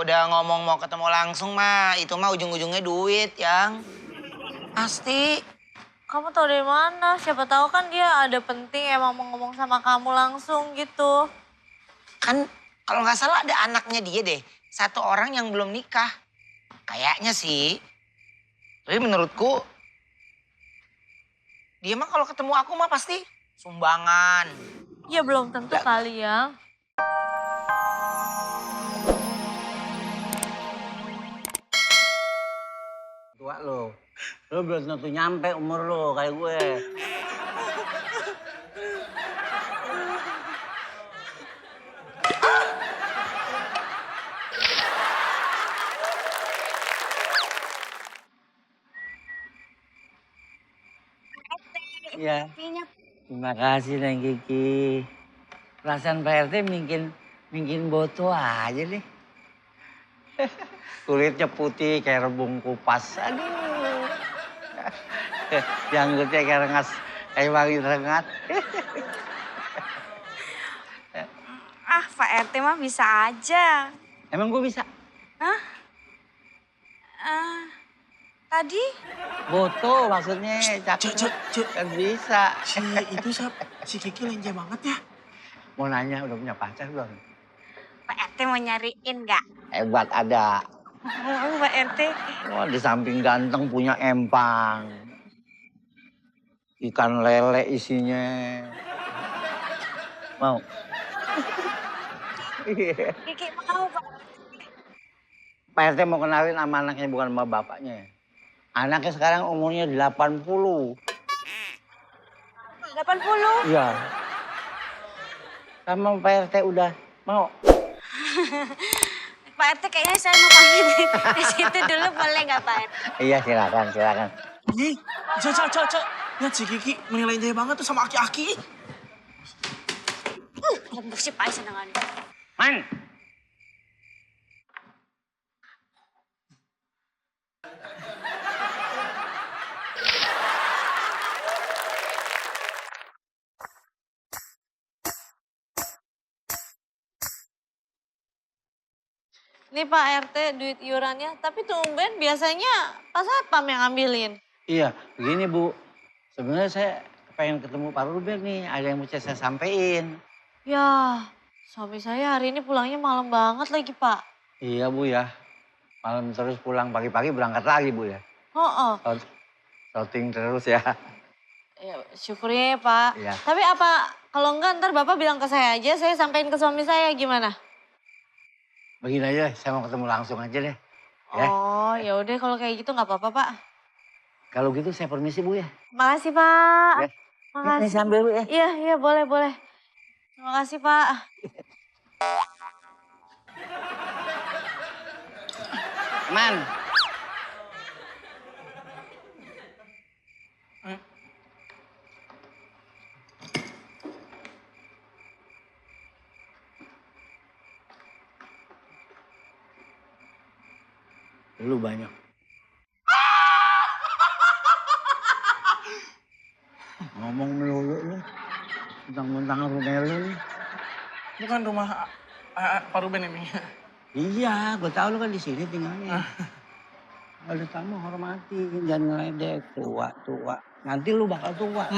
udah ngomong mau ketemu langsung mah, itu mah ujung-ujungnya duit, Yang. Pasti. Kamu tahu dari mana? Siapa tahu kan dia ada penting emang mau ngomong sama kamu langsung gitu. Kan kalau nggak salah ada anaknya dia deh. Satu orang yang belum nikah. Kayaknya sih. Tapi menurutku, dia mah kalau ketemu aku mah pasti sumbangan. Ya belum tentu kali ya. Tua lo belum tentu nyampe umur lo kayak gue. Iya. Terima kasih Neng Kiki. Perasaan Pak RT mungkin boto aja nih. Kulitnya putih kayak rebung kupas. Aduh. Janggutnya kayak rengas, kayak wangi rengat. Ah, Pak RT mah bisa aja. Emang gue bisa? Hah? Tadi? Boto maksudnya, cakep. Cek. Kan bisa. Itu si Kiki lenje banget ya. Mau nanya udah punya pacar belum? Pak RT mau nyariin nggak? Hebat ada. Oh, Pak RT. Oh, di samping ganteng punya empang. Ikan lele isinya. Mau? Kiki mau, Pak. Pak RT mau kenalin sama anaknya bukan sama bapaknya. Anaknya sekarang umurnya 80. 80? Iya. Sama Pak RT udah mau. Pak RT kayaknya saya mau pamit di situ dulu boleh nggak Pak RT? Iya silakan. Nih, Cek. Lihat si Kiki menilai lenje banget tuh sama aki-aki. Lembuk sih Pak senengan. Man. Nih Pak RT duit iurannya, tapi tumben biasanya Pak Satpam yang ngambilin. Iya, begini Bu. Sebenarnya saya pengen ketemu Pak Ruben nih, ada yang mau saya sampein. Ya, suami saya hari ini pulangnya malam banget lagi Pak. Iya Bu ya, malam terus pulang pagi-pagi berangkat lagi Bu ya. Oh. Shooting terus ya. Ya, syukurnya ya Pak. Iya. Tapi apa kalau enggak ntar Bapak bilang ke saya aja, saya sampein ke suami saya gimana? Begini aja, saya mau ketemu langsung aja deh. Ya. Oh, ya udah kalau kayak gitu nggak apa-apa Pak. Kalau gitu saya permisi Bu ya. Makasih Pak. Ya. Makasih. Ini sambil Bu ya. Iya boleh. Terima kasih Pak. Man. Lu banyak. Ngomong melulu lu. Mentang-mentang rumah lu nih. Bukan rumah Pak Ruben ini. Iya, gue tahu lu kan di sini tinggalnya. Ada tamu hormati, jangan ngeledek. Tua. Nanti lu bakal tua.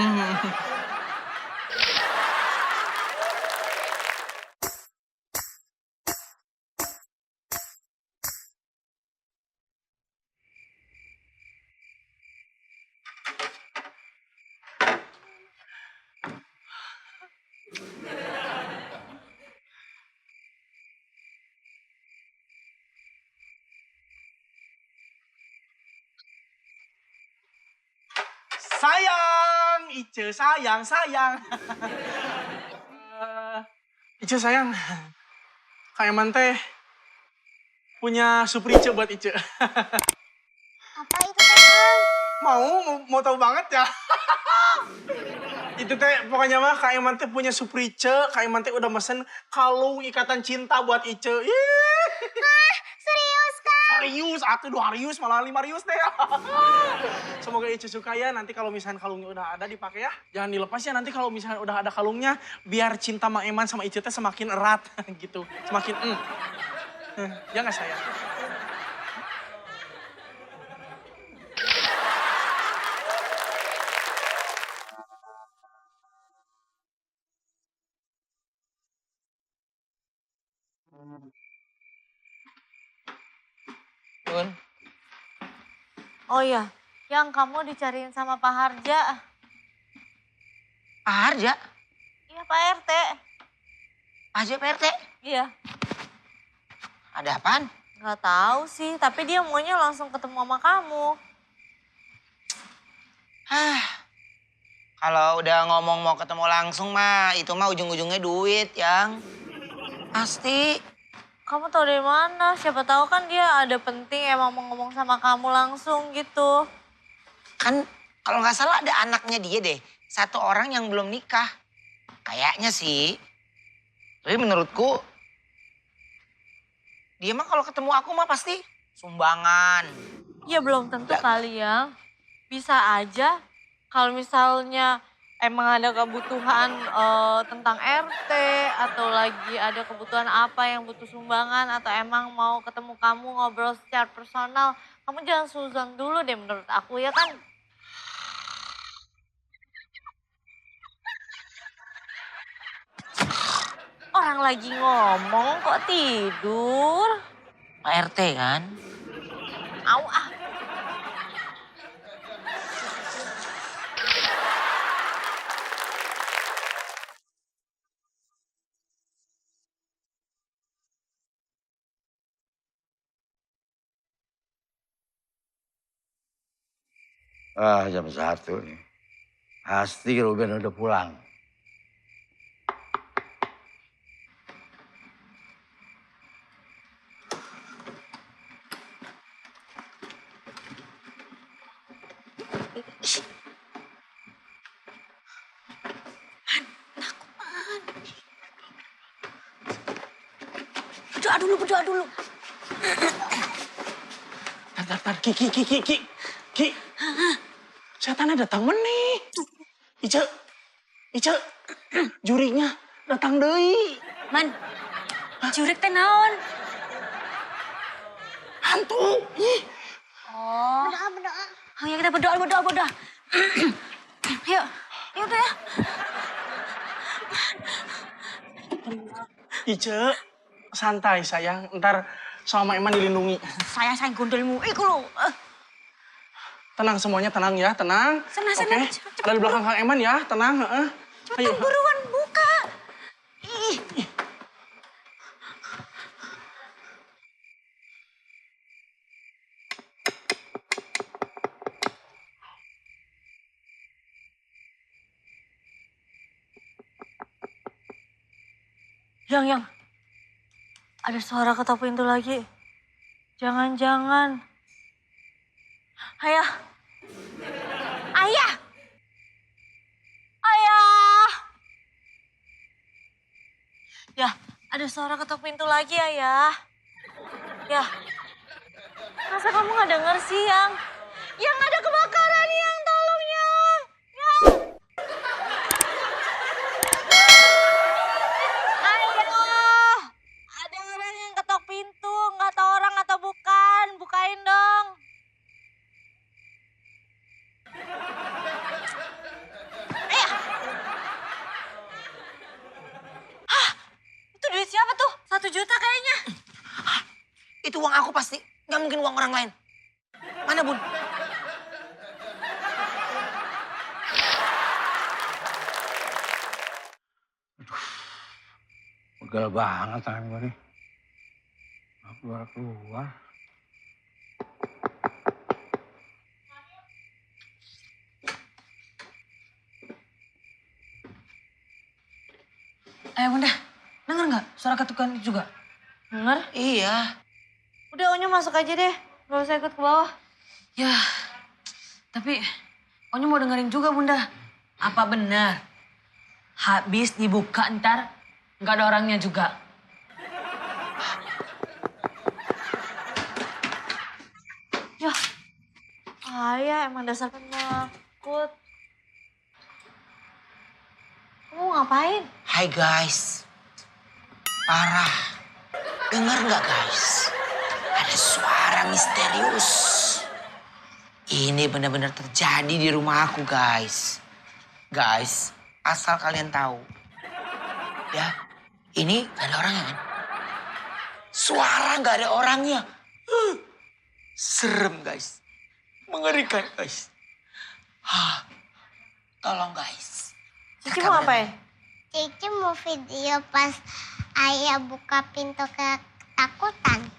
Sayang, Ice sayang. Ice sayang, Kak Eman teh punya suprice buat Ice. Apa itu Kang? Mau tahu banget ya. Itu teh pokoknya mah Kak Eman teh punya suprice, Kak Eman teh udah mesen kalung ikatan cinta buat Ice. Serius Kang? Serius, atuh 2 Rius malah 5 Rius deh. Semoga Ice suka ya, nanti kalau misalnya kalungnya udah ada dipakai ya. Jangan dilepas ya, nanti kalau misalnya udah ada kalungnya, biar cinta Mang Eman sama Ice teh semakin erat gitu. Semakin Ya nggak sayang? Bun, Oh iya, yang kamu dicariin sama Pak Harja. Pak Harja, Iya Pak RT. aja Pak RT. Iya. Ada apaan? Nggak tahu sih, tapi dia maunya langsung ketemu sama kamu. Hah, kalau udah ngomong mau ketemu langsung mah, itu mah ujung-ujungnya duit yang pasti. Kamu tahu dari mana? Siapa tahu kan dia ada penting emang mau ngomong sama kamu langsung gitu. Kan kalau nggak salah ada anaknya dia deh, satu orang yang belum nikah. Kayaknya sih. Tapi menurutku, dia mah kalau ketemu aku mah pasti sumbangan. Ya belum tentu kali ya. Bisa aja kalau misalnya emang ada kebutuhan tentang RT atau lagi ada kebutuhan apa yang butuh sumbangan atau emang mau ketemu kamu ngobrol secara personal, kamu jangan suzon dulu deh menurut aku ya kan. Orang lagi ngomong kok tidur. Pak RT kan? Au ah. Jam 1 nih. Pasti Ruben udah pulang. Berdoa dulu. Tar, Ki. Setannya datang meneh. Ice, juriknya datang deui. Man, jurik teh naon? Hantu. Ih, Oh. Berdoa. Oh ya kita berdoa. Ayo, ayo udah ya. Ice, santai sayang. Ntar sama Eman dilindungi. Saya gondelmu. Ih kulo. Tenang semuanya, tenang ya, tenang. Senang. Oke, Cepet, ada di belakang Kang Eman ya, tenang. Cepetan buruan buka. Ih. Yang. Ada suara ketok pintu lagi. Jangan-jangan. Ayah. Ayah. Ya, ada suara ketok pintu lagi ayah. Ya. Masa kamu nggak denger sih yang? Yang ada kebakaran yang tolong yang. Ayah, ada orang yang ketok pintu, nggak tahu orang atau bukan. Bukain dong. Ayah. Hah, itu duit siapa tuh? 1 juta kayaknya. Itu uang aku pasti, nggak mungkin uang orang lain. Mana Bun? Pegal banget tangan gue nih. Keluar. Bunda, denger nggak suara ketukan itu juga? Denger? Iya. Udah Onyo masuk aja deh, gak usah ikut ke bawah. Ya, tapi Onyo mau dengerin juga Bunda. Apa benar? Habis dibuka ntar nggak ada orangnya juga. Ya, ayah emang dasar penakut. Kamu ngapain? Hai guys. Parah. Dengar nggak guys? Ada suara misterius. Ini benar-benar terjadi di rumah aku guys. Guys, asal kalian tahu. Ya, ini gak ada orangnya kan? Suara gak ada orangnya. Serem guys. Mengerikan guys. Tolong guys. Cici mau ngapain? Cici mau video pas ayah buka pintu ketakutan.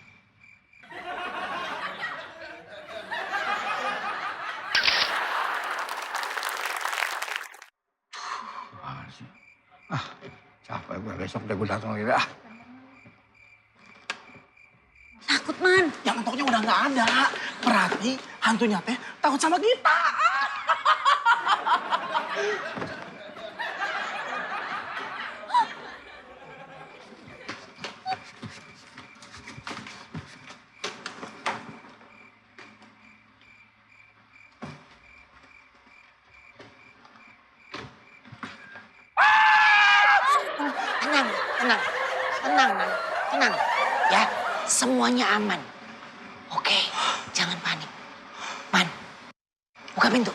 Capek gue, besok deh gue datang lagi dah. Takut, Man. Yang entoknya udah nggak ada. Berarti hantunya teh takut sama kita. Tenang, tenang. Tenang, Man. Tenang. Ya, semuanya aman. Oke, jangan panik. Man, buka pintu.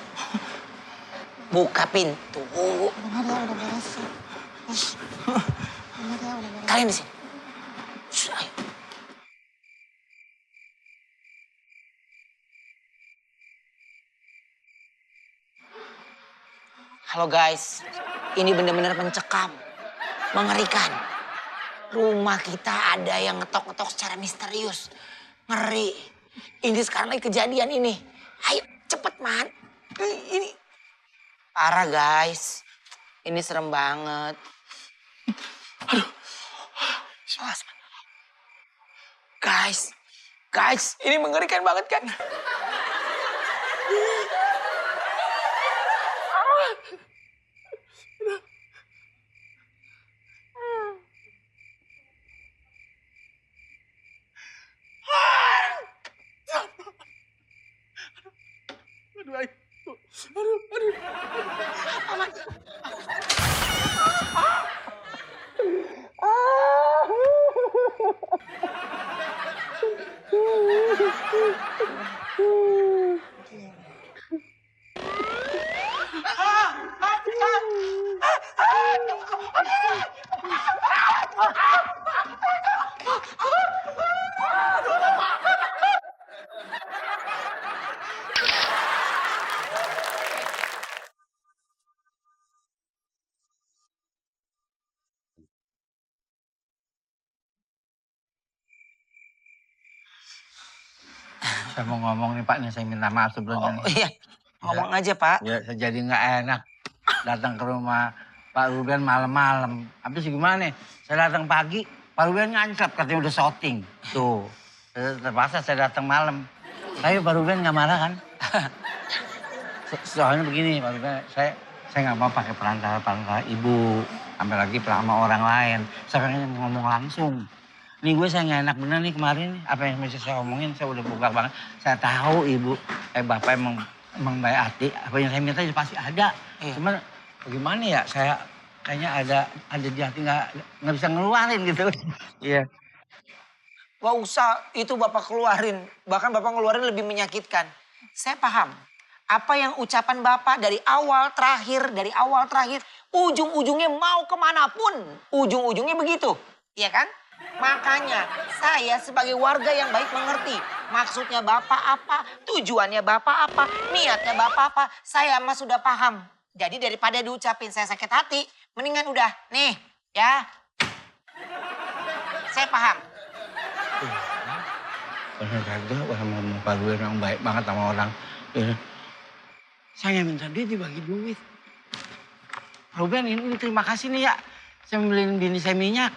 Buka pintu. Udah beres sih. Udah beres. Kalian di sini. Shh, ayo. Halo guys, ini benar-benar mencekam, mengerikan. Rumah kita ada yang ngetok-ngetok secara misterius. Ngeri. Ini sekarang lagi kejadian ini. Ayo cepet Man. Ini parah guys. Ini serem banget. Aduh. Awas, Man. Guys, ini mengerikan banget kan? Aduh, aduh. Saya mau ngomong nih Pak, nih saya minta maaf sebelumnya. Oh iya, ngomong aja Pak. Ya, saya jadi nggak enak datang ke rumah Pak Ruben malam-malam. Habis gimana? Saya datang pagi, Pak Ruben ngancap katanya udah syuting. Tuh, terpaksa saya datang malam. Tapi Pak Ruben nggak marah kan? Soalnya begini Pak Ruben, saya nggak mau pakai perantara ibu, sampai lagi sama orang lain. Saya pengen ngomong langsung. Nih gue saya nggak enak bener nih kemarin, apa yang mesti saya omongin, saya udah buka banget. Saya tahu ibu, bapak emang baik hati, apa yang saya minta pasti ada. Iya. Cuman bagaimana ya, saya kayaknya ada di hati nggak bisa ngeluarin gitu. Iya. Gak usah itu Bapak keluarin. Bahkan Bapak ngeluarin lebih menyakitkan. Saya paham. Apa yang ucapan Bapak dari awal terakhir, ujung-ujungnya mau kemanapun. Ujung-ujungnya begitu. Iya kan? Makanya saya sebagai warga yang baik mengerti. Maksudnya Bapak apa, tujuannya Bapak apa, niatnya Bapak apa. Saya mah sudah paham. Jadi daripada diucapin saya sakit hati, mendingan udah nih ya. Saya paham. Bener kagak, sama Pak Ruben yang baik banget sama orang. Saya minta duit dibagi duit. Pak Ruben ini terima kasih nih ya. Saya beliin bini saya minyak.